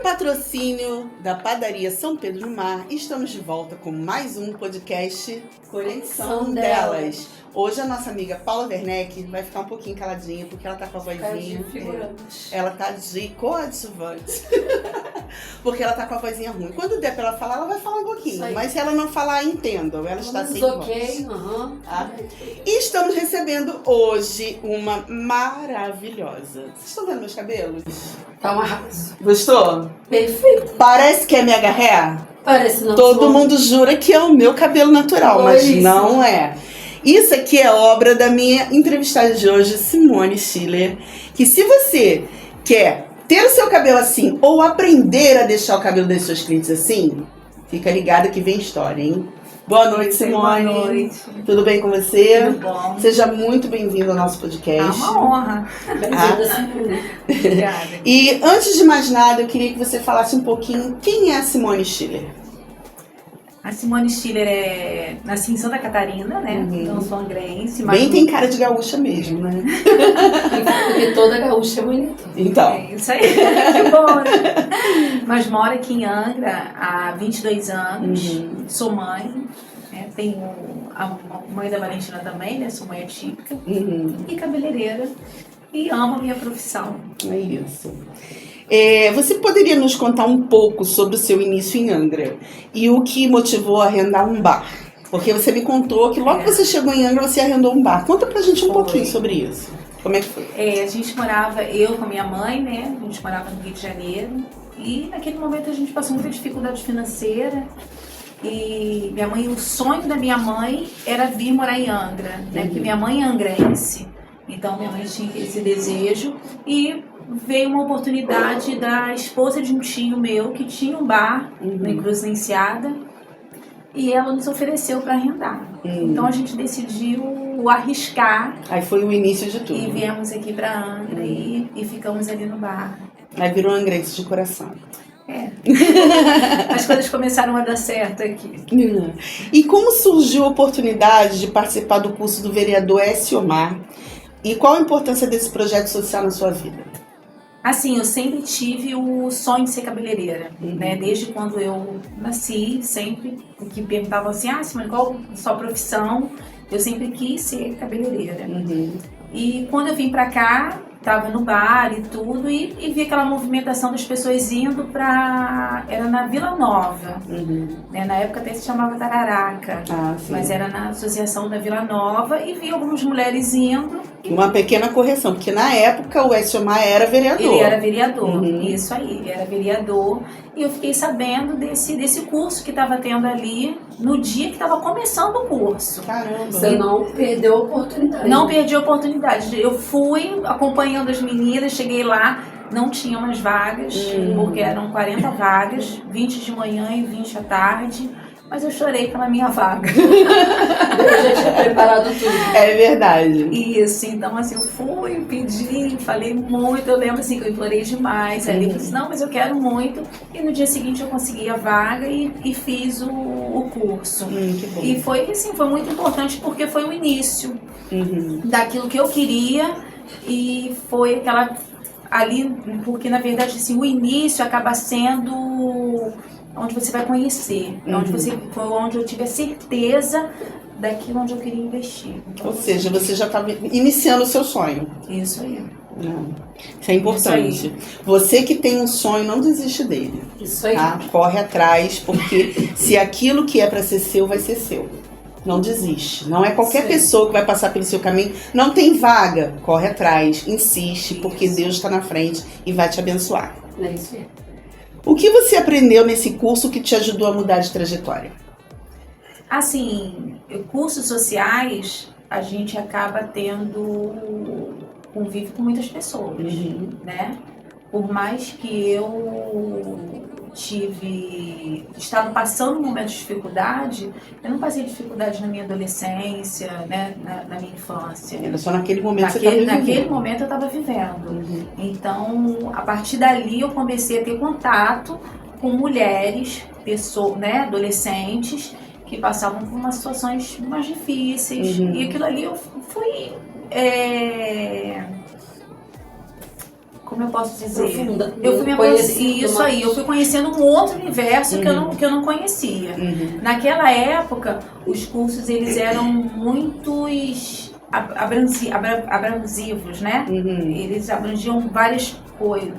patrocínio da Padaria São Pedro do Mar, estamos de volta com mais um podcast Conexão Delas. Hoje a nossa amiga Paula Werneck vai ficar um pouquinho caladinha, porque ela tá com a vozinha... Ela tá de coadjuvante. Porque ela tá com a vozinha ruim. Quando der pra ela falar, ela vai falar um pouquinho. Mas se ela não falar, entendam. Ela está sem voz. Tá? E estamos recebendo hoje uma maravilhosa. Vocês estão vendo meus cabelos? Tá um arraso. Gostou? Perfeito. Parece que é mega hair? Parece não. Todo mundo jura que é o meu cabelo natural, mas não é. Isso aqui é obra da minha entrevistada de hoje, Simone Schiller. Que se você quer ter o seu cabelo assim ou aprender a deixar o cabelo das suas clientes assim, fica ligada que vem história, hein? Boa noite, Simone. Boa noite. Tudo bem com você? Tudo bom. Seja muito bem-vindo ao nosso podcast. É uma honra. Bem-vinda, Simone. Obrigada. E antes de mais nada, eu queria que você falasse um pouquinho quem é a Simone Schiller. A Simone Schiller nasci em Santa Catarina, né? Não sou angrense. Mas Bem tem cara de gaúcha mesmo, né? Porque toda gaúcha é bonita. Então. É isso aí. Que bom, né? Mas moro aqui em Angra há 22 anos. Sou mãe. Né? Tenho a mãe da Valentina também, né? Sou mãe atípica. E cabeleireira. E amo a minha profissão. É isso. Você poderia nos contar um pouco sobre o seu início em Angra e o que motivou a arrendar um bar? Porque você me contou que logo que você chegou em Angra, você arrendou um bar. Conta pra gente um pouquinho sobre isso. Como é que foi? A gente morava, eu com a minha mãe, né? A gente morava no Rio de Janeiro. E naquele momento a gente passou muita dificuldade financeira. E minha mãe, o sonho da minha mãe era vir morar em Angra, né? Porque minha mãe é angrense. Então minha mãe tinha esse desejo. E veio uma oportunidade da esposa de um tio meu que tinha um bar em Cruz da Enseada e ela nos ofereceu para arrendar. Então a gente decidiu arriscar. Aí foi o início de tudo. E viemos aqui para Angra e ficamos ali no bar. Aí virou angrense de coração. As coisas começaram a dar certo aqui. E como surgiu a oportunidade de participar do curso do vereador Écio Omar? E qual a importância desse projeto social na sua vida? Assim, eu sempre tive o sonho de ser cabeleireira, né? Desde quando eu nasci, sempre que perguntavam assim, Simone, qual a sua profissão? Eu sempre quis ser cabeleireira. E quando eu vim pra cá, tava no bar e tudo, e vi aquela movimentação das pessoas indo pra... Era na Vila Nova, né? Na época até se chamava Tararaca, mas era na associação da Vila Nova, e vi algumas mulheres indo. Uma pequena correção, porque na época o Écio Omar era vereador. Ele era vereador, isso aí, ele era vereador. E eu fiquei sabendo desse curso que estava tendo ali no dia que estava começando o curso. Caramba! Você não perdeu a oportunidade. Não perdi a oportunidade. Eu fui acompanhando as meninas, cheguei lá, não tinha mais vagas, porque eram 40 vagas, 20 de manhã e 20 à tarde. Mas eu chorei pela minha vaga. Eu já tinha preparado tudo. É verdade. Isso, então assim, eu fui, pedi, falei muito, eu lembro assim que eu implorei demais. Aí ele disse, não, mas eu quero muito. E no dia seguinte eu consegui a vaga e fiz o curso. Que bom. E foi assim, foi muito importante porque foi o início daquilo que eu queria e foi aquela ali, porque na verdade assim, o início acaba sendo onde você vai conhecer, foi onde eu tive a certeza daquilo onde eu queria investir. Então, ou seja, você já estava iniciando o seu sonho. Isso aí. Isso é importante. Isso você que tem um sonho, não desiste dele. Isso aí. Tá? Corre atrás, porque se aquilo que é para ser seu, vai ser seu. Não desiste. Não é qualquer pessoa que vai passar pelo seu caminho. Não tem vaga. Corre atrás, insiste, porque Deus está na frente e vai te abençoar. É isso aí. O que você aprendeu nesse curso que te ajudou a mudar de trajetória? Assim, cursos sociais, a gente acaba tendo convívio com muitas pessoas, né? Por mais que eu estava passando um momento de dificuldade, eu não passei dificuldade na minha adolescência, né? Na minha infância. Era só naquele momento que você estava vivendo. Naquele momento eu estava vivendo. Então, a partir dali eu comecei a ter contato com mulheres, pessoas, né? Adolescentes, que passavam por umas situações mais difíceis. E aquilo ali eu fui... como eu posso dizer? Profunda. Eu fui me isso aí, eu fui conhecendo um outro universo que eu não conhecia. Naquela época, os cursos eles eram muitos abrangivos, né? Eles abrangiam várias coisas.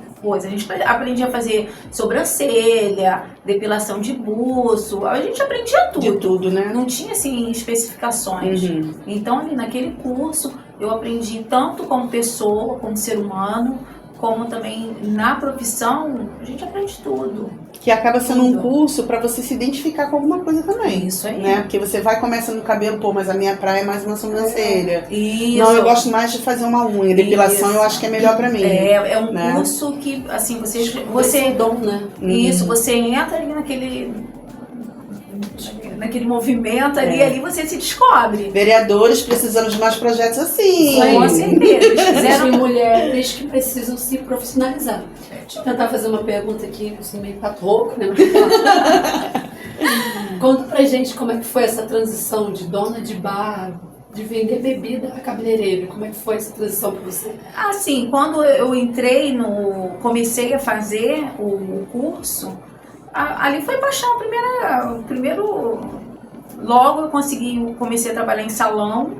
A gente aprendia a fazer sobrancelha, depilação de buço, a gente aprendia tudo. De tudo, né? Não tinha, assim, especificações. Então, ali naquele curso, eu aprendi tanto como pessoa, como ser humano, como também na profissão, a gente aprende tudo. Que acaba sendo um curso para você se identificar com alguma coisa também. Isso aí. Né? Porque você vai começando no cabelo, pô, mas a minha praia é mais uma sobrancelha. Isso. Não, eu gosto mais de fazer uma unha. Depilação eu acho que é melhor para mim. É um né? curso que, assim, você dom, né? Isso, você entra ali naquele movimento ali você se descobre. Vereadores precisando de mais projetos assim. Com certeza. Eles fizeram Existem mulheres que precisam se profissionalizar. Deixa eu tentar fazer uma pergunta aqui, assim, meio patroca, né? Conta pra gente como é que foi essa transição de dona de bar, de vender bebida a cabeleireiro. Como é que foi essa transição pra você? Assim, quando eu comecei a fazer o curso, ali foi paixão, logo eu comecei a trabalhar em salão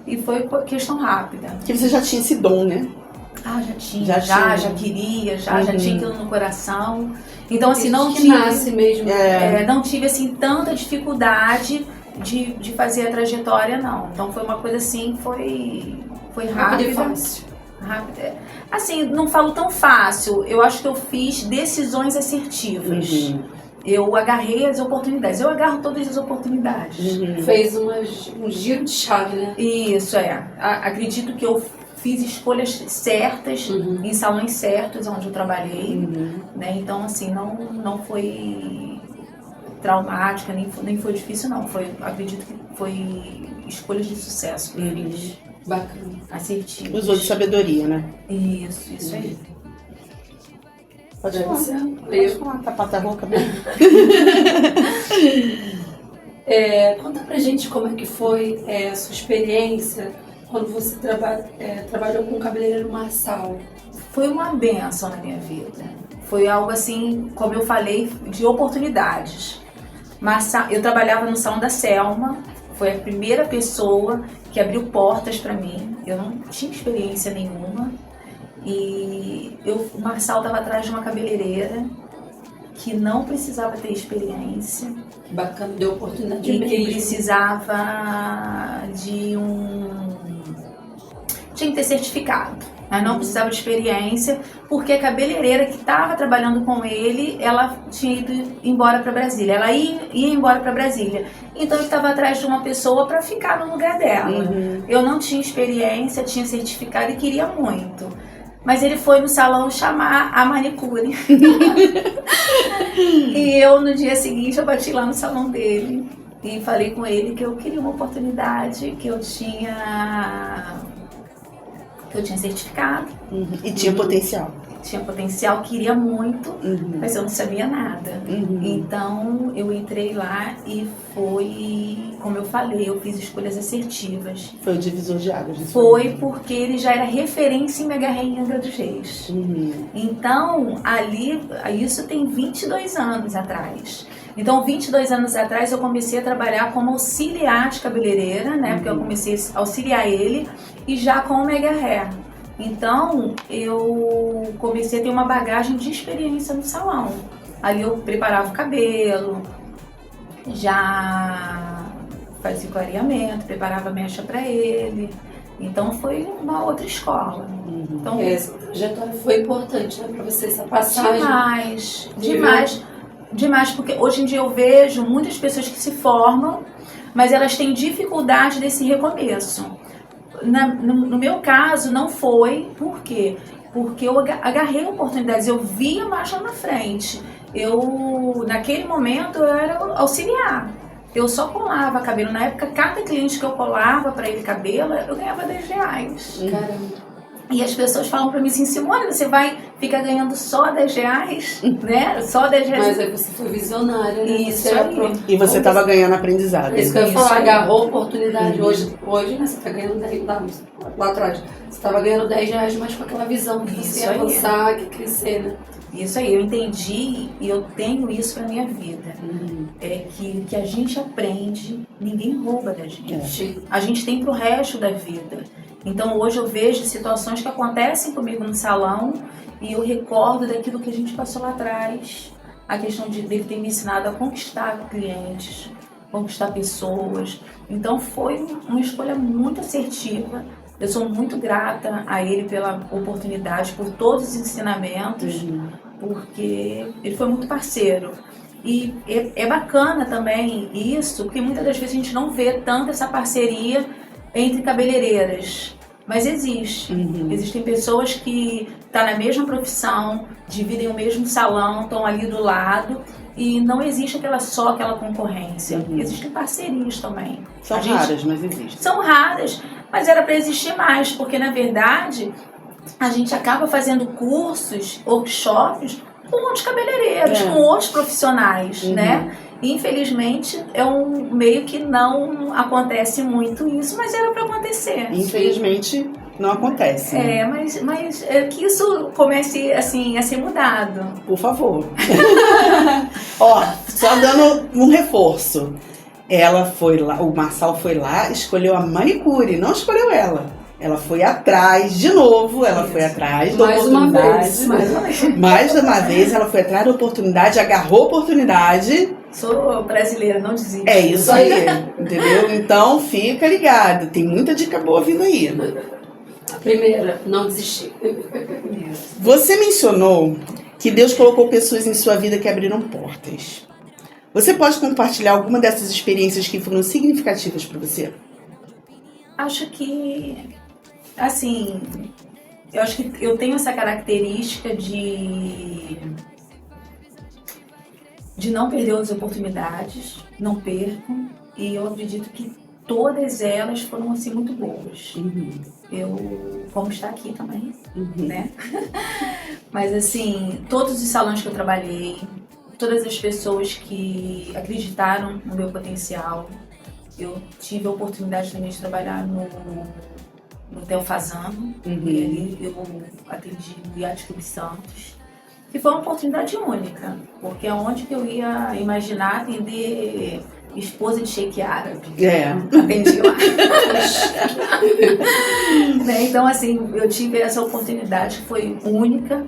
e foi questão rápida. Que você já tinha esse dom, né? Já tinha, já queria, já tinha aquilo no coração. Então, assim, não tive assim tanta dificuldade de fazer a trajetória, não. Então foi uma coisa assim, foi rápida. E fácil. Rápida. Assim, não falo tão fácil. Eu acho que eu fiz decisões assertivas. Eu agarrei as oportunidades. Eu agarro todas as oportunidades. Fez um giro de chave, né? Isso, acredito que eu fiz escolhas certas em salões certos onde eu trabalhei. Né? Então, assim, não foi traumática, nem foi difícil, não. Acredito que foi escolhas de sucesso que eu fiz. Bacana. Assertivas. Usou de sabedoria, né? Isso aí. Pode falar, tá pata rouca mesmo. Conta pra gente como é que foi a sua experiência quando você trabalhou com o cabeleireiro Marçal. Foi uma benção na minha vida. Foi algo assim, como eu falei, de oportunidades. Eu trabalhava no salão da Selma, foi a primeira pessoa que abriu portas para mim. Eu não tinha experiência nenhuma. E o Marçal estava atrás de uma cabeleireira que não precisava ter experiência. Bacana, deu oportunidade E mesmo. que precisava tinha que ter certificado, mas não precisava de experiência, porque a cabeleireira que estava trabalhando com ele, ela tinha ido embora para Brasília. Ela ia embora para Brasília. Então ele estava atrás de uma pessoa para ficar no lugar dela. Eu não tinha experiência, tinha certificado e queria muito. Mas ele foi no salão chamar a manicure. E eu, no dia seguinte, eu bati lá no salão dele e falei com ele que eu queria uma oportunidade, que eu tinha certificado. E tinha potencial. Tinha potencial, queria muito, mas eu não sabia nada. Então eu entrei lá e foi, como eu falei, eu fiz escolhas assertivas. Foi o divisor de águas. Foi porque ele já era referência em Mega Hair em Angra dos Reis. Então, isso tem 22 anos atrás. Então, 22 anos atrás, eu comecei a trabalhar como auxiliar de cabeleireira, né? Porque eu comecei a auxiliar ele e já com o Mega Hair. Então, eu comecei a ter uma bagagem de experiência no salão. Ali eu preparava o cabelo, já fazia o clareamento, preparava a mecha para ele. Então, foi uma outra escola. Então, Essa trajetória foi importante, né, para você, essa passagem. Demais, porque hoje em dia eu vejo muitas pessoas que se formam, mas elas têm dificuldade desse recomeço. No meu caso, não foi. Por quê? Porque eu agarrei oportunidades, eu via mais lá na frente. Naquele momento, eu era auxiliar. Eu só colava cabelo. Na época, cada cliente que eu colava para ele cabelo, eu ganhava R$10. Caramba. E as pessoas falam pra mim assim, Simone, você fica ganhando só R$10, né? Só R$10. Mas aí você foi visionária, né? Isso aí. E você estava ganhando aprendizado. É isso que eu ia falar, aí. agarrou a oportunidade. Hoje, né, você tá ganhando 10, lá atrás, você estava ganhando R$10, mas com aquela visão que você ia avançar, que crescer, né? Isso aí, eu entendi e eu tenho isso pra minha vida. É que o que a gente aprende, ninguém rouba da gente. A gente tem pro resto da vida. Então hoje eu vejo situações que acontecem comigo no salão e eu recordo daquilo que a gente passou lá atrás. A questão dele ter me ensinado a conquistar clientes, conquistar pessoas. Então foi uma escolha muito assertiva. Eu sou muito grata a ele pela oportunidade, por todos os ensinamentos, porque ele foi muito parceiro. E é bacana também isso, porque muitas das vezes a gente não vê tanto essa parceria entre cabeleireiras, mas existe. Existem pessoas que estão na mesma profissão, dividem o mesmo salão, estão ali do lado e não existe aquela concorrência. Existem parcerias também. São raras, mas existem. São raras, mas era para existir mais, porque na verdade a gente acaba fazendo cursos, workshops com outros cabeleireiros, com outros profissionais, né? Infelizmente, é um meio que não acontece muito isso, mas era para acontecer. Infelizmente, não acontece. Mas é que isso comece assim, a ser mudado. Por favor. Ó, só dando um reforço. Ela foi lá, o Marçal foi lá, escolheu a manicure, não escolheu ela. Ela foi atrás, de novo, foi atrás da oportunidade. Mais uma vez, ela foi atrás da oportunidade, agarrou a oportunidade. Sou brasileira, não desisto. É isso aí, entendeu? Então, fica ligado, tem muita dica boa vindo aí. A primeira, não desistir. Você mencionou que Deus colocou pessoas em sua vida que abriram portas. Você pode compartilhar alguma dessas experiências que foram significativas para você? Acho que, assim, eu acho que eu tenho essa característica de não perder as oportunidades, não perco, e eu acredito que todas elas foram, assim, muito boas. Como está aqui também, né? Mas, assim, todos os salões que eu trabalhei, todas as pessoas que acreditaram no meu potencial. Eu tive a oportunidade também de trabalhar no Hotel Fazano, e ali eu atendi no Yacht Clube Santos, que foi uma oportunidade única, porque aonde que eu ia imaginar atender esposa de sheik árabe? Atendi lá. Né? Então, assim, eu tive essa oportunidade que foi única,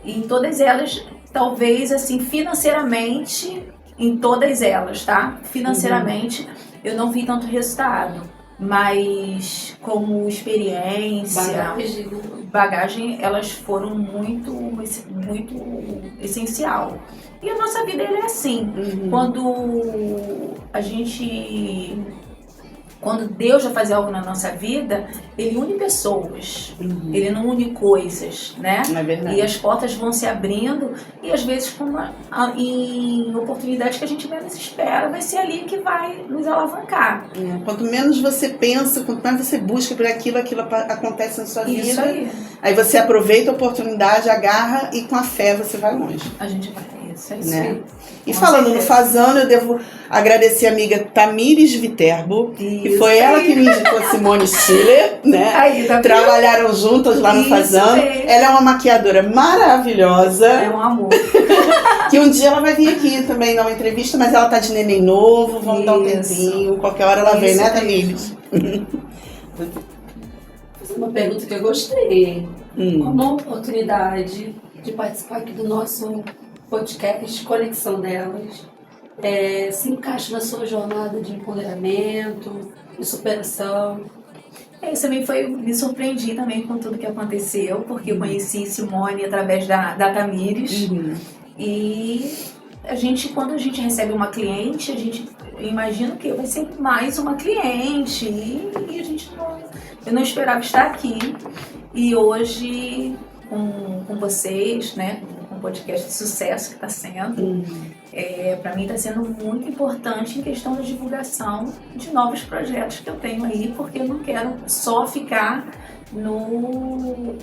e em todas elas, talvez, assim, financeiramente, em todas elas, tá? Financeiramente, eu não vi tanto resultado, mas como experiência, bagagem, elas foram muito essencial. E a nossa vida é assim, quando Deus vai fazer algo na nossa vida, Ele une pessoas, Ele não une coisas, né? É verdade. E as portas vão se abrindo e às vezes em oportunidades que a gente menos espera, vai ser ali que vai nos alavancar. Quanto menos você pensa, quanto mais você busca por aquilo acontece na sua vida. Isso aí. Aí você aproveita a oportunidade, agarra e com a fé você vai longe. A gente vai, isso aí. Né? E falando no Fazano, eu devo agradecer a amiga Tamires Viterbo, que foi ela que me indicou a Simone Schiller, né? Aí, tá trabalharam juntas lá no Fazano. Ela é uma maquiadora maravilhosa. É um amor. Que um dia ela vai vir aqui também dar uma entrevista, mas ela tá de neném novo, vamos dar um tempinho. Qualquer hora ela vem, né, Tamires? Vou fazer uma pergunta que eu gostei. Uma oportunidade de participar aqui do nosso podcast Conexão Delas, se encaixa na sua jornada de empoderamento, de superação? Isso também me surpreendi também com tudo que aconteceu, porque eu conheci Simone através da Tamires. E quando a gente recebe uma cliente, a gente imagina que vai ser mais uma cliente. E eu não esperava estar aqui. E hoje, com vocês, né? Um podcast de sucesso que está sendo, para mim está sendo muito importante em questão da divulgação de novos projetos que eu tenho aí, porque eu não quero só ficar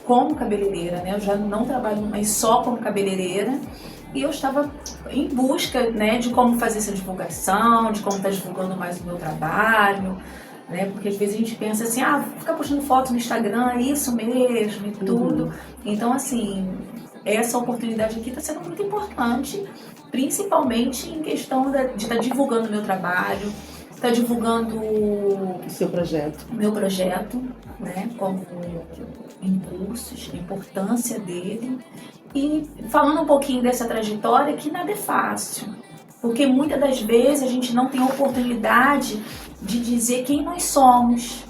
como cabeleireira, né? Eu já não trabalho mais só como cabeleireira. E eu estava em busca, né, de como fazer essa divulgação, de como estar divulgando mais o meu trabalho, né? Porque às vezes a gente pensa assim, ficar postando foto no Instagram, é isso mesmo e tudo. Então, assim, essa oportunidade aqui está sendo muito importante, principalmente em questão de estar divulgando o meu trabalho, estar divulgando o seu projeto. Meu projeto, né, como em cursos, a importância dele. E falando um pouquinho dessa trajetória, que nada é fácil, porque muitas das vezes a gente não tem a oportunidade de dizer quem nós somos,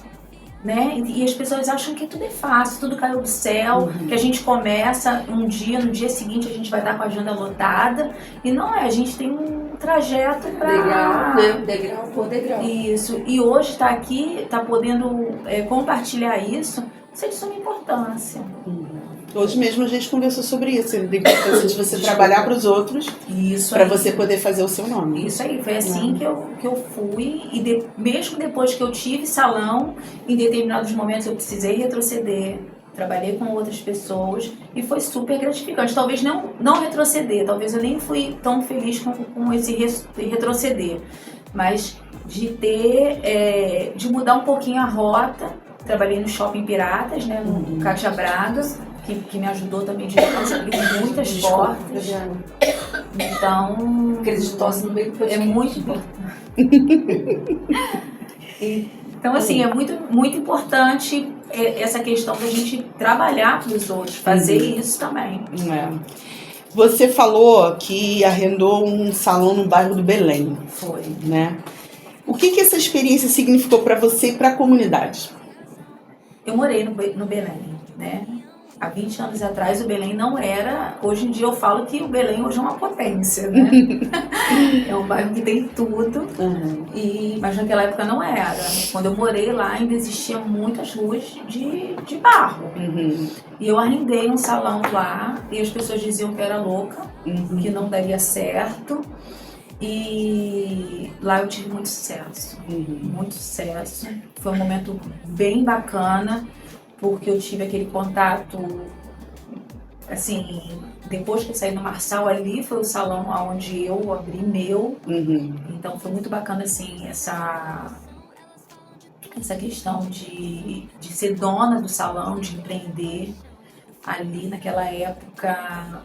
né? E as pessoas acham que tudo é fácil, tudo caiu do céu, que a gente começa um dia, no dia seguinte a gente vai estar com a agenda lotada, e não é, a gente tem um trajeto para... Degrau por degrau. Isso, e hoje estar aqui, estar podendo compartilhar isso é de suma importância. Hoje mesmo a gente conversou sobre isso, da importância de você trabalhar para os outros, para você poder fazer o seu nome. Isso aí, foi assim que eu fui, e mesmo depois que eu tive salão, em determinados momentos eu precisei retroceder, trabalhei com outras pessoas e foi super gratificante. Talvez não retroceder, talvez eu nem fui tão feliz com esse retroceder, mas de mudar um pouquinho a rota. Trabalhei no Shopping Piratas, né, no Caixa Braga, que me ajudou também a abrir muitas portas. Então, acreditou-se no meio do é muito importante. Então, assim, é muito, muito importante essa questão da gente trabalhar para os outros, fazer isso também. Você falou que arrendou um salão no bairro do Belém. Foi. Né? O que essa experiência significou para você e para a comunidade? Eu morei no Belém, né? Há 20 anos atrás o Belém não era... Hoje em dia eu falo que o Belém hoje é uma potência, né? É um bairro que tem tudo, mas naquela época não era. Quando eu morei lá ainda existiam muitas ruas de barro. E eu arrendei um salão lá e as pessoas diziam que eu era louca, que não daria certo. E lá eu tive muito sucesso, muito sucesso. Foi um momento bem bacana, porque eu tive aquele contato, assim, depois que eu saí do Marçal, ali foi o salão onde eu abri meu. Então foi muito bacana, assim, essa questão de ser dona do salão, de empreender. Ali naquela época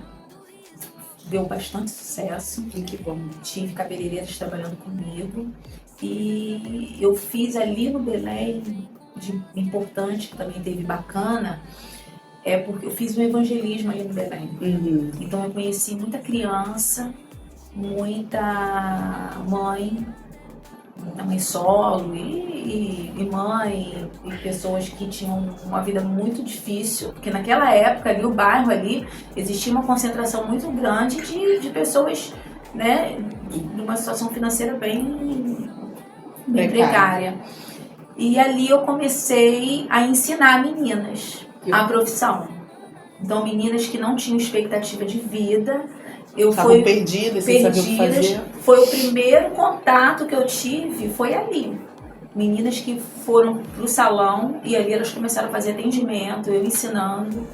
deu bastante sucesso. Que bom. Tive cabeleireiras trabalhando comigo. E eu fiz ali no Belém, de importante, que também teve bacana, porque eu fiz um evangelismo ali no Belém. Então eu conheci muita criança, muita mãe solo e mãe, e pessoas que tinham uma vida muito difícil, porque naquela época ali, o bairro ali, existia uma concentração muito grande de pessoas, né, numa situação financeira bem precária. E ali eu comecei a ensinar meninas a profissão. Então, meninas que não tinham expectativa de vida, estavam perdidas, sem saber o que fazer. Foi o primeiro contato que eu tive, foi ali. Meninas que foram pro salão e ali elas começaram a fazer atendimento, eu ensinando.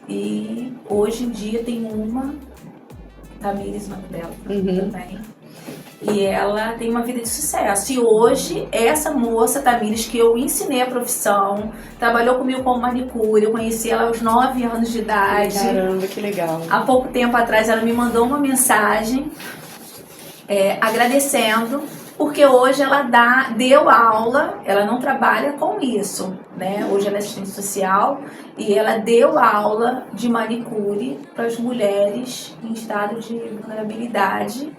E hoje em dia tem uma, Tamires, o nome dela também. E ela tem uma vida de sucesso. E hoje, essa moça, Tamires, que eu ensinei a profissão, trabalhou comigo como manicure, eu conheci ela aos 9 anos de idade. Caramba, que legal. Há pouco tempo atrás, ela me mandou uma mensagem agradecendo, porque hoje ela deu aula, ela não trabalha com isso, né? Hoje ela é assistente social e ela deu aula de manicure para as mulheres em estado de vulnerabilidade.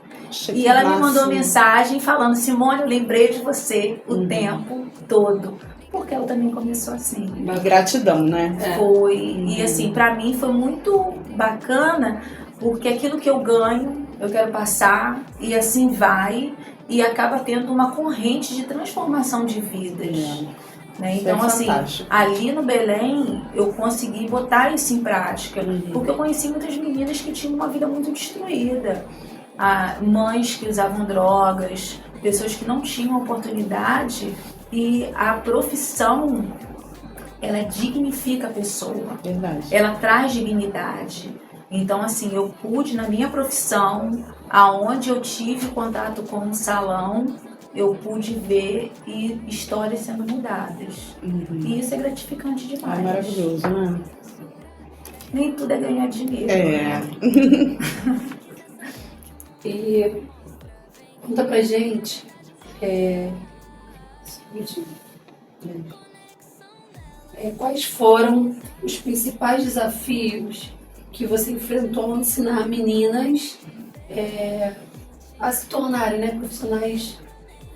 E ela me mandou mensagem falando: Simone, eu lembrei de você o tempo todo. Porque ela também começou assim. Uma gratidão, né? Foi. E assim, pra mim foi muito bacana, porque aquilo que eu ganho, eu quero passar, e assim vai, e acaba tendo uma corrente de transformação de vidas. Né? Então, assim, ali no Belém, eu consegui botar isso em prática, porque eu conheci muitas meninas que tinham uma vida muito destruída. Mães que usavam drogas, pessoas que não tinham oportunidade, e a profissão ela dignifica a pessoa. Verdade. Ela traz dignidade. Então, assim, eu pude, na minha profissão, aonde eu tive contato com um salão, eu pude ver histórias sendo mudadas. E isso é gratificante demais. É maravilhoso, né? Nem tudo é ganhar dinheiro. É. E conta pra gente, quais foram os principais desafios que você enfrentou ao ensinar meninas a se tornarem, né, profissionais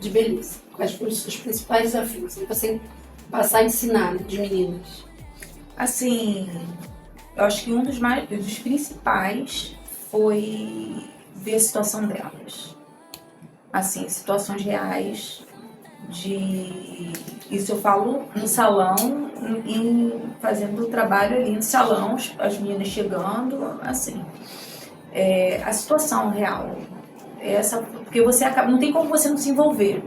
de beleza? Quais foram os seus principais desafios que você passar a ensinar, né, de meninas? Assim, eu acho que um dos principais foi ver a situação delas. Assim, situações reais isso eu falo no salão, fazendo o trabalho ali no salão, as meninas chegando, assim. A situação real. Porque você acaba, não tem como você não se envolver.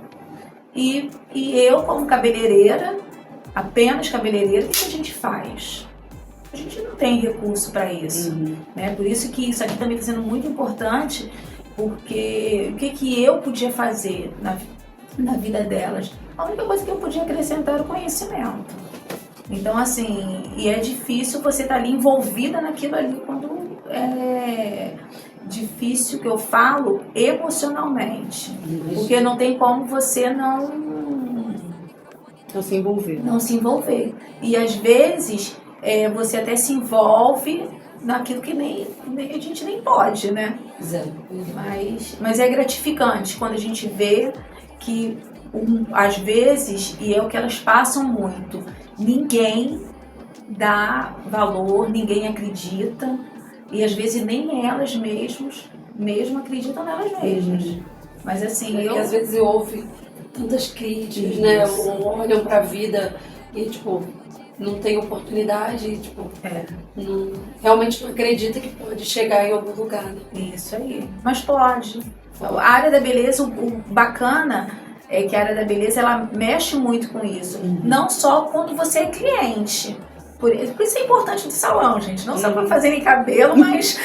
E eu, como cabeleireira, apenas cabeleireira, o que a gente faz? A gente não tem recurso para isso. Né? Por isso que isso aqui também está sendo muito importante, porque o que eu podia fazer na vida delas? A única coisa que eu podia acrescentar era o conhecimento. Então, assim, e é difícil você estar ali envolvida naquilo ali quando é difícil, que eu falo, emocionalmente. Porque não tem como você não se envolver. Não se envolver. E às vezes você até se envolve naquilo que nem a gente nem pode, né? Exato. Mas é gratificante quando a gente vê que às vezes, e é o que elas passam muito, ninguém dá valor, ninguém acredita, e às vezes nem elas mesmo acreditam nelas mesmas. Mas assim, porque às vezes ouve tantas críticas, né? Olham pra vida e tipo, não tem oportunidade e tipo, realmente não acredita que pode chegar em algum lugar. Né? Isso aí. Mas pode. A área da beleza, o bacana é que a área da beleza, ela mexe muito com isso. Não só quando você é cliente. Por isso é importante do salão, gente. Não só para fazerem cabelo, mas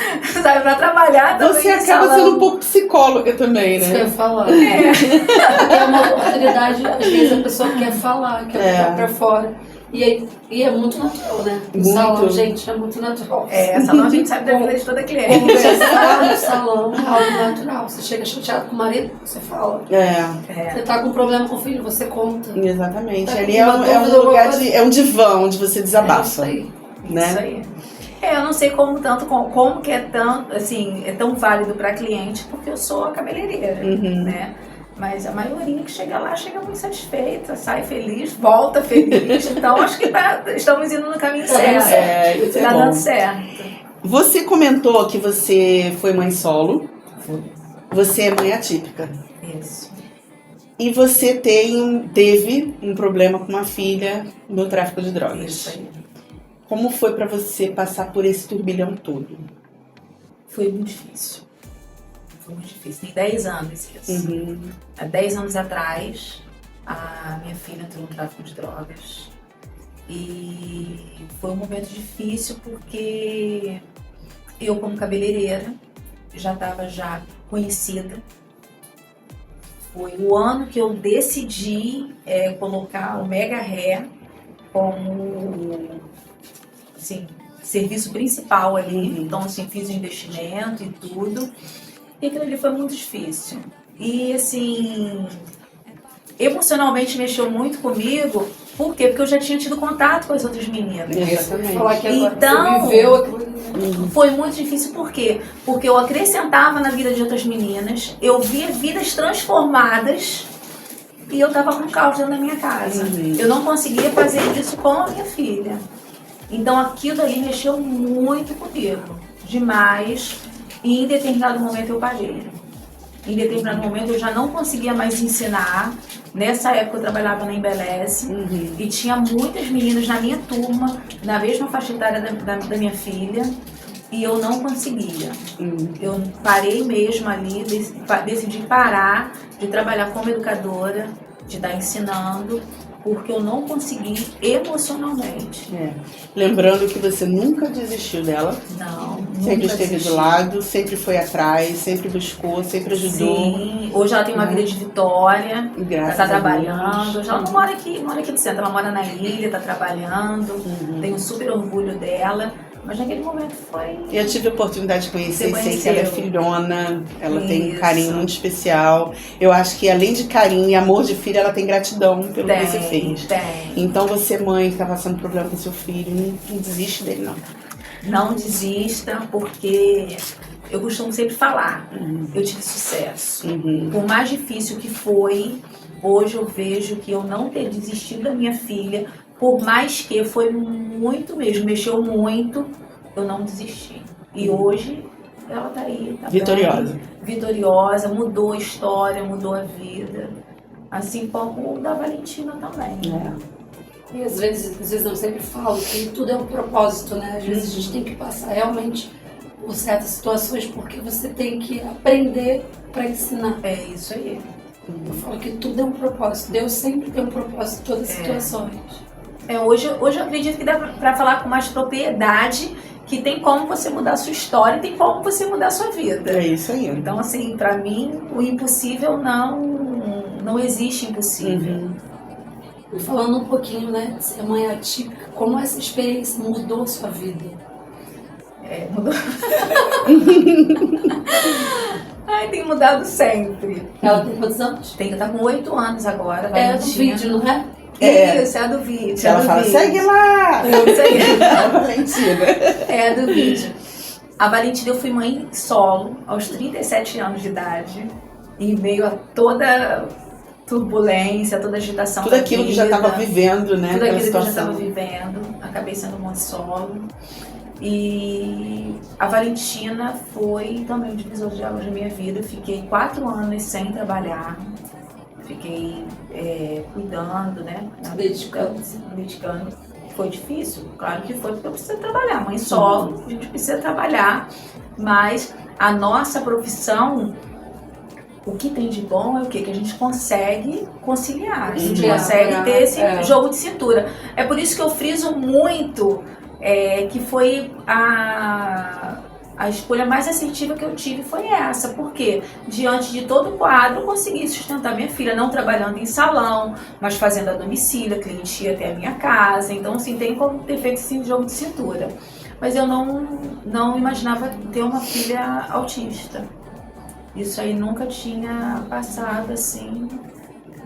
sabe, para trabalhar também. Você acaba sendo um pouco psicóloga também, né? Isso que eu ia falar. É uma oportunidade, às vezes a pessoa quer falar, quer botar pra fora. E é muito natural, né? O salão, gente, é muito natural. Salão a gente sabe da vida de toda cliente. Conversar no salão é algo natural. Você chega chateado com o marido, você fala. Você tá com problema com o filho, você conta. Exatamente. Ali é um lugar é um divã onde você desabafa. Isso aí. Né? Isso aí. Eu não sei como que é tão, assim, é tão válido para cliente, porque eu sou a cabeleireira, né? Mas a maioria que chega lá, chega muito satisfeita, sai feliz, volta feliz. Então, acho que estamos indo no caminho certo. Isso tá dando certo. Você comentou que você foi mãe solo. Você é mãe atípica. Isso. E você teve um problema com uma filha no tráfico de drogas. Isso aí. Como foi para você passar por esse turbilhão todo? Foi muito difícil. Tem 10 anos isso. Há 10 anos atrás, a minha filha entrou no tráfico de drogas. E foi um momento difícil porque eu, como cabeleireira, já estava conhecida. Foi o ano que eu decidi colocar o Mega Hair como assim, serviço principal ali. Então, assim, fiz o investimento e tudo. E aquilo ali foi muito difícil. E, assim, emocionalmente mexeu muito comigo. Por quê? Porque eu já tinha tido contato com as outras meninas. Então, você viveu aquilo. Foi muito difícil. Por quê? Porque eu acrescentava na vida de outras meninas, eu via vidas transformadas e eu estava com caos dentro da minha casa. Eu não conseguia fazer isso com a minha filha. Então, aquilo ali mexeu muito comigo. Demais. E em determinado momento eu parei. Em determinado momento eu já não conseguia mais ensinar. Nessa época eu trabalhava na Embeleze e tinha muitas meninas na minha turma, na mesma faixa etária da minha filha, e eu não conseguia. Eu parei mesmo ali, decidi parar de trabalhar como educadora, de estar ensinando, porque eu não consegui emocionalmente. Lembrando que você nunca desistiu dela. Não. Sempre esteve do lado, sempre foi atrás, sempre buscou, sempre ajudou. Sim, hoje ela tem uma vida de vitória, ela está trabalhando. Hoje ela não mora aqui no centro, ela mora na ilha, está trabalhando, tenho super orgulho dela. Mas naquele momento foi... Eu tive a oportunidade de conhecer, sei que ela é filhona, ela tem um carinho muito especial. Eu acho que além de carinho e amor de filha, ela tem gratidão pelo que você fez. Então você, mãe, que está passando problema com seu filho, não desiste dele, não. Não desista, porque eu costumo sempre falar, eu tive sucesso. Por mais difícil que foi, hoje eu vejo que eu não ter desistido da minha filha, por mais que foi muito mesmo, mexeu muito, eu não desisti. E hoje ela tá aí, tá vitoriosa. Bem, vitoriosa, mudou a história, mudou a vida. Assim como o da Valentina também. E às vezes eu sempre falo que tudo é um propósito, né? Às vezes a gente tem que passar realmente por certas situações porque você tem que aprender para ensinar. É isso aí. Eu falo que tudo é um propósito. Deus sempre tem um propósito em todas as situações. Hoje eu acredito que dá para falar com mais propriedade que tem como você mudar a sua história e tem como você mudar a sua vida. É isso aí. Então, assim, para mim, o impossível não existe impossível. E falando um pouquinho, né, de ser mãe atípica, como essa experiência mudou a sua vida? Mudou. Ai, tem mudado sempre. Ela tem quantos anos? Tá com 8 anos agora. É do vídeo, não é? Isso, é do vídeo. Ela fala, segue lá! Isso aí. A Valentina. É do vídeo. A Valentina, eu fui mãe solo aos 37 anos de idade, em meio a toda turbulência, toda agitação tudo aquilo que já estava vivendo, né? Tudo aquilo que eu já estava vivendo. Acabei sendo mãe solo. E a Valentina foi também um divisor de águas na minha vida. Eu fiquei 4 anos sem trabalhar. Fiquei cuidando, né? Dedicando. Foi difícil? Claro que foi, porque eu preciso trabalhar. Mãe solo, a gente precisa trabalhar. Mas a nossa profissão, o que tem de bom é o quê? Que a gente consegue conciliar. A gente consegue ter esse jogo de cintura. É por isso que eu friso muito que foi a escolha mais assertiva que eu tive foi essa, porque diante de todo o quadro eu consegui sustentar minha filha, não trabalhando em salão, mas fazendo a domicílio, a cliente ia até a minha casa, então assim, tem como ter feito esse jogo de cintura. Mas eu não imaginava ter uma filha autista. Isso aí nunca tinha passado assim,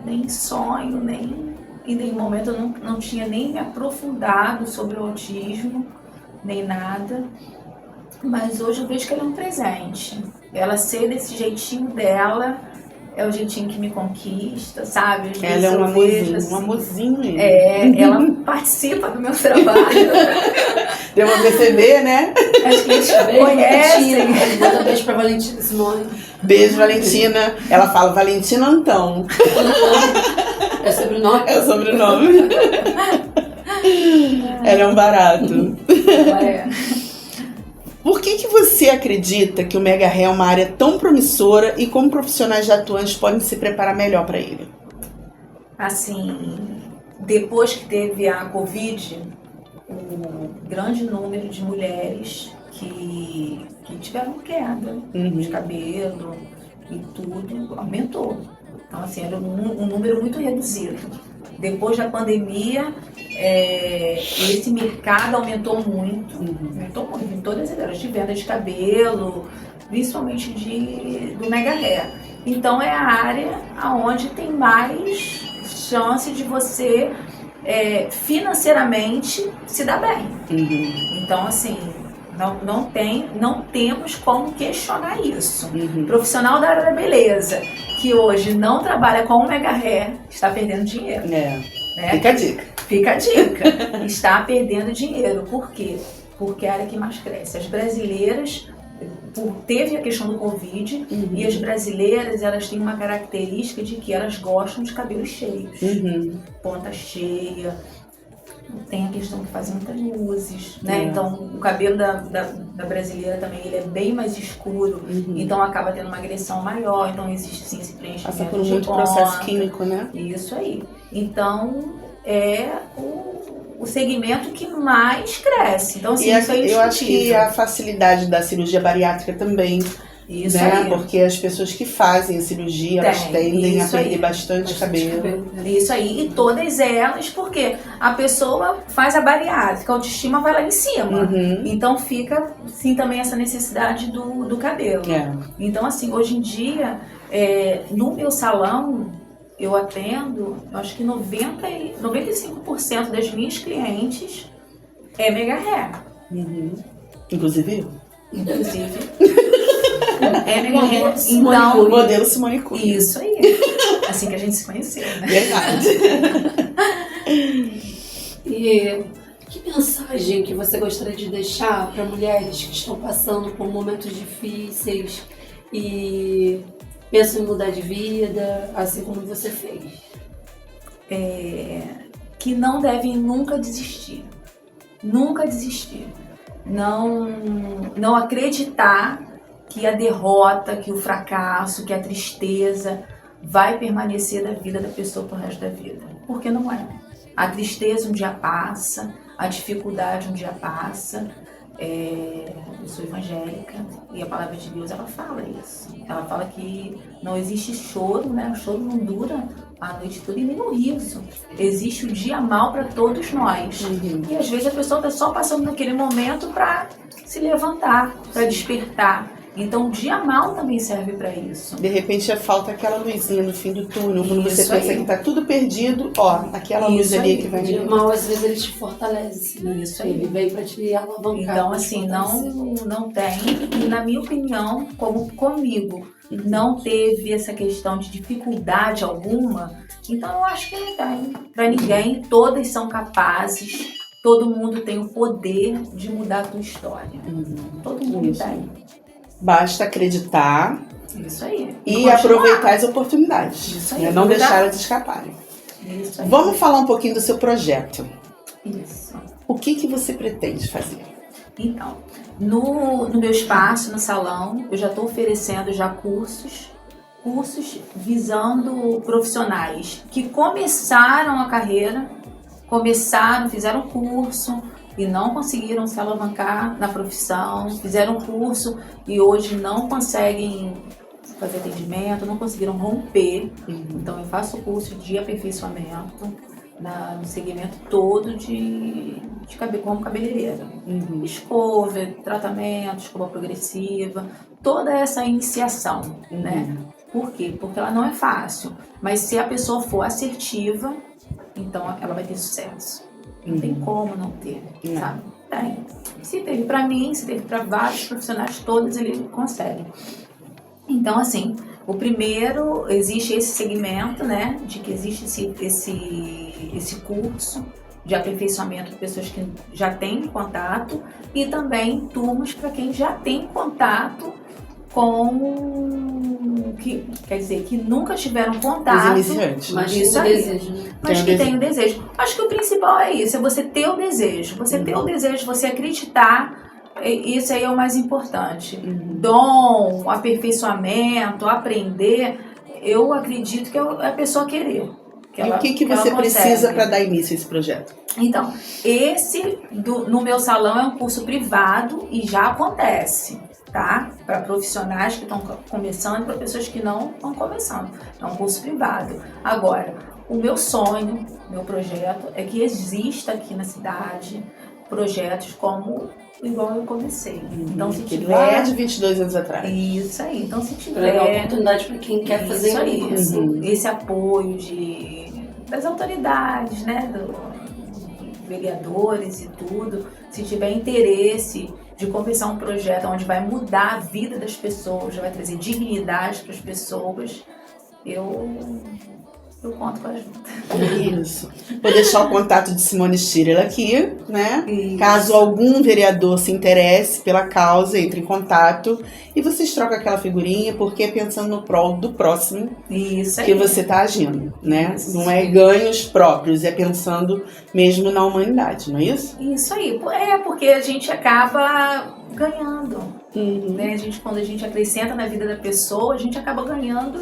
nem sonho, nem em nenhum momento eu não tinha nem me aprofundado sobre o autismo, nem nada. Mas hoje eu vejo que ela é um presente. Ela ser desse jeitinho dela é o jeitinho que me conquista, sabe? Ela é um amorzinho, assim, um amorzinho. Ela participa do meu trabalho. Deu pra perceber, né? Acho que eles conhecem. Manda um beijo pra Valentina Simone. Beijo, Valentina. Ela fala Valentina Antão. É sobrenome? É o sobrenome. Ela é um barato. Por que você acredita que o Mega Hair é uma área tão promissora e como profissionais já atuantes podem se preparar melhor para ele? Assim, depois que teve a Covid, o grande número de mulheres que tiveram queda de cabelo e tudo aumentou. Então, assim, era um número muito reduzido. Depois da pandemia, esse mercado aumentou muito em todas as áreas de venda de cabelo, principalmente do Mega Hair. Então é a área onde tem mais chance de você financeiramente se dar bem. Então, assim, não temos como questionar isso. Profissional da área da beleza que hoje não trabalha com o Mega Hair está perdendo dinheiro. Né? Fica a dica. Fica a dica. Está perdendo dinheiro. Por quê? Porque é a área que mais cresce. As brasileiras, teve a questão do Covid, e as brasileiras, elas têm uma característica de que elas gostam de cabelos cheios. Ponta cheia. Tem a questão que faz muitas luzes, né? Então, o cabelo da brasileira também, ele é bem mais escuro, então acaba tendo uma agressão maior, então existe sim esse preenchimento. Passa por muito processo químico, né? Isso aí. Então, é o segmento que mais cresce. Então, assim, isso é eu acho que a facilidade da cirurgia bariátrica também, isso né? aí. Porque as pessoas que fazem a cirurgia, elas tendem a perder bastante cabelo. Isso aí. E todas elas, porque a pessoa faz a bariátrica, a autoestima vai lá em cima. Então fica, sim, também essa necessidade do cabelo. Então, assim, hoje em dia, no meu salão, eu atendo, eu acho que 95% das minhas clientes é mega hair. Inclusive eu. É mega hair. Então, modelo Simone Cunha. Isso aí. Assim que a gente se conheceu, né? Verdade. E que mensagem que você gostaria de deixar para mulheres que estão passando por momentos difíceis e pensam em mudar de vida, assim como você fez? Que não devem nunca desistir. Nunca desistir. Não acreditar que a derrota, que o fracasso, que a tristeza vai permanecer da vida da pessoa pro resto da vida. Porque não é. A tristeza um dia passa, a dificuldade um dia passa. Eu sou evangélica e a palavra de Deus, ela fala isso. Ela fala que não existe choro, né? O choro não dura a noite toda e nem o riso. Existe o dia mal para todos nós. E às vezes a pessoa está só passando naquele momento para se levantar, para despertar. Então o dia mal também serve para isso. De repente falta aquela luzinha no fim do túnel, quando você Isso pensa aí. que tá tudo perdido, ó, aquela luz Isso ali aí. que vai O dia mal, às vezes, ele te fortalece, né? Isso aí. Ele vem para te alavancar. Então, assim, não tem, e na minha opinião, como comigo, não teve essa questão de dificuldade alguma, então eu acho que não tem. Para ninguém, todas são capazes, todo mundo tem o poder de mudar a tua história. Todo mundo Isso. tem. Basta acreditar Isso aí. e continuar. aproveitar as oportunidades, Isso aí, né? Não aproveitar. deixar elas escaparem. Isso aí. Vamos falar um pouquinho do seu projeto. Isso. O que você pretende fazer? Então, no meu espaço, no salão, eu já estou oferecendo já cursos visando profissionais que começaram a carreira, fizeram curso e não conseguiram se alavancar na profissão, fizeram curso e hoje não conseguem fazer atendimento, não conseguiram romper. Então eu faço curso de aperfeiçoamento no segmento todo de como cabeleireira. Escova, tratamento, escova progressiva, toda essa iniciação, né? Por quê? Porque ela não é fácil, mas se a pessoa for assertiva, então ela vai ter sucesso. Não tem como não ter, sabe? Tem. Se teve pra mim, se teve pra vários profissionais, todos eles conseguem. Então, assim, o primeiro, existe esse segmento, né, de que existe esse curso de aperfeiçoamento de pessoas que já têm contato e também turmas para quem já tem contato quer dizer, que nunca tiveram contato. Os iniciantes. Mas Isso o aí. desejo, né? Mas que tem o desejo. Acho que o principal é isso, é você ter o desejo. Você ter o desejo, você acreditar, isso aí é o mais importante. Dom, aperfeiçoamento, aprender, eu acredito que é a pessoa querer. E o que você precisa para dar início a esse projeto? Então, no meu salão é um curso privado e já acontece, tá? Para profissionais que estão começando e para pessoas que não estão começando. É um curso privado. Agora, o meu sonho, meu projeto é que exista aqui na cidade projetos como igual eu comecei. Então, se tiver... Lá de 22 anos atrás. Isso aí. Então, se tiver... Para dar oportunidade para quem quer fazer isso aí, curso. esse apoio das autoridades, né, dos vereadores e tudo, se tiver interesse de começar um projeto onde vai mudar a vida das pessoas, vai trazer dignidade para as pessoas, eu conto com a ajuda. Isso. Vou deixar o contato de Simone Stirel aqui, né? Isso. Caso algum vereador se interesse pela causa, entre em contato e vocês trocam aquela figurinha, porque é pensando no prol do próximo Isso aí. que você está agindo, né? Isso. Não é ganhos próprios, é pensando mesmo na humanidade, não é isso? Isso aí. Porque a gente acaba ganhando. Né? Quando a gente acrescenta na vida da pessoa, a gente acaba ganhando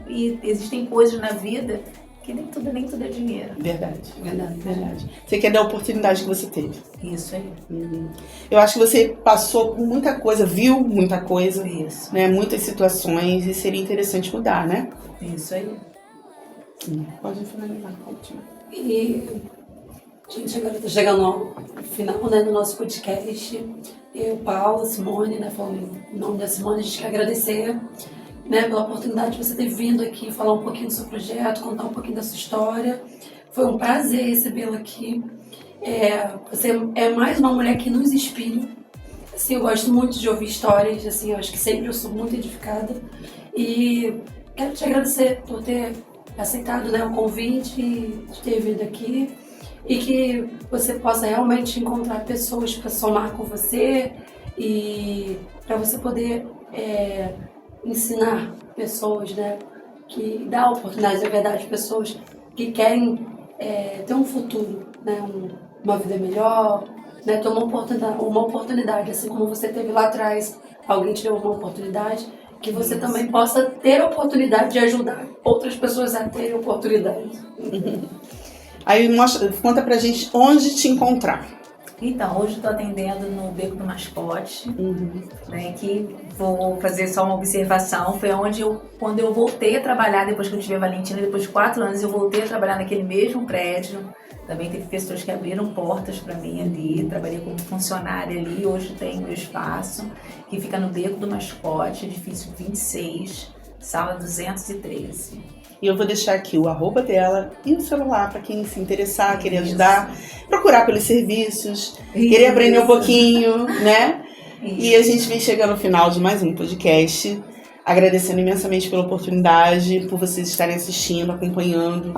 e existem coisas na vida que nem tudo é dinheiro. Verdade. Verdade. Você quer dar a oportunidade que você teve. Isso aí. Eu acho que você passou por muita coisa, viu muita coisa, Isso. né? Muitas situações e seria interessante mudar, né? Isso aí. Pode finalizar, continua. E, gente, agora está chegando ao final, né, do nosso podcast. Eu, Paula, Simone, né, falando em nome da Simone, a gente quer agradecer, né, pela oportunidade de você ter vindo aqui falar um pouquinho do seu projeto, contar um pouquinho da sua história. Foi um prazer recebê-la aqui. Você é mais uma mulher que nos inspira. Assim, eu gosto muito de ouvir histórias, assim, eu acho que sempre eu sou muito edificada. E quero te agradecer por ter aceitado, né, o convite, de ter vindo aqui. E que você possa realmente encontrar pessoas para somar com você e para você poder ensinar pessoas, né, que dá oportunidade, na verdade, pessoas que querem ter um futuro, né, uma vida melhor, né, ter uma oportunidade, assim como você teve lá atrás, alguém te deu uma oportunidade, que você também possa ter a oportunidade de ajudar outras pessoas a terem oportunidade. Aí conta pra gente onde te encontrar. Então, hoje estou atendendo no Beco do Mascote, né, que vou fazer só uma observação, foi quando eu voltei a trabalhar, depois que eu tive a Valentina, depois de 4 anos, eu voltei a trabalhar naquele mesmo prédio. Também teve pessoas que abriram portas para mim ali, trabalhei como funcionária ali, hoje tenho meu espaço, que fica no Beco do Mascote, edifício 26, sala 213. E eu vou deixar aqui o @ dela e o celular para quem se interessar, querer ajudar, procurar pelos serviços, querer aprender um pouquinho, né? E a gente vem chegando ao final de mais um podcast, agradecendo imensamente pela oportunidade, por vocês estarem assistindo, acompanhando.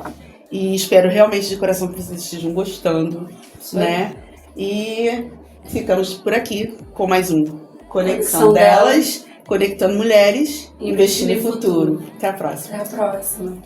E espero realmente de coração que vocês estejam gostando, né? E ficamos por aqui com mais um Conexão Delas. Conectando mulheres, investindo em futuro. Até a próxima. Até a próxima.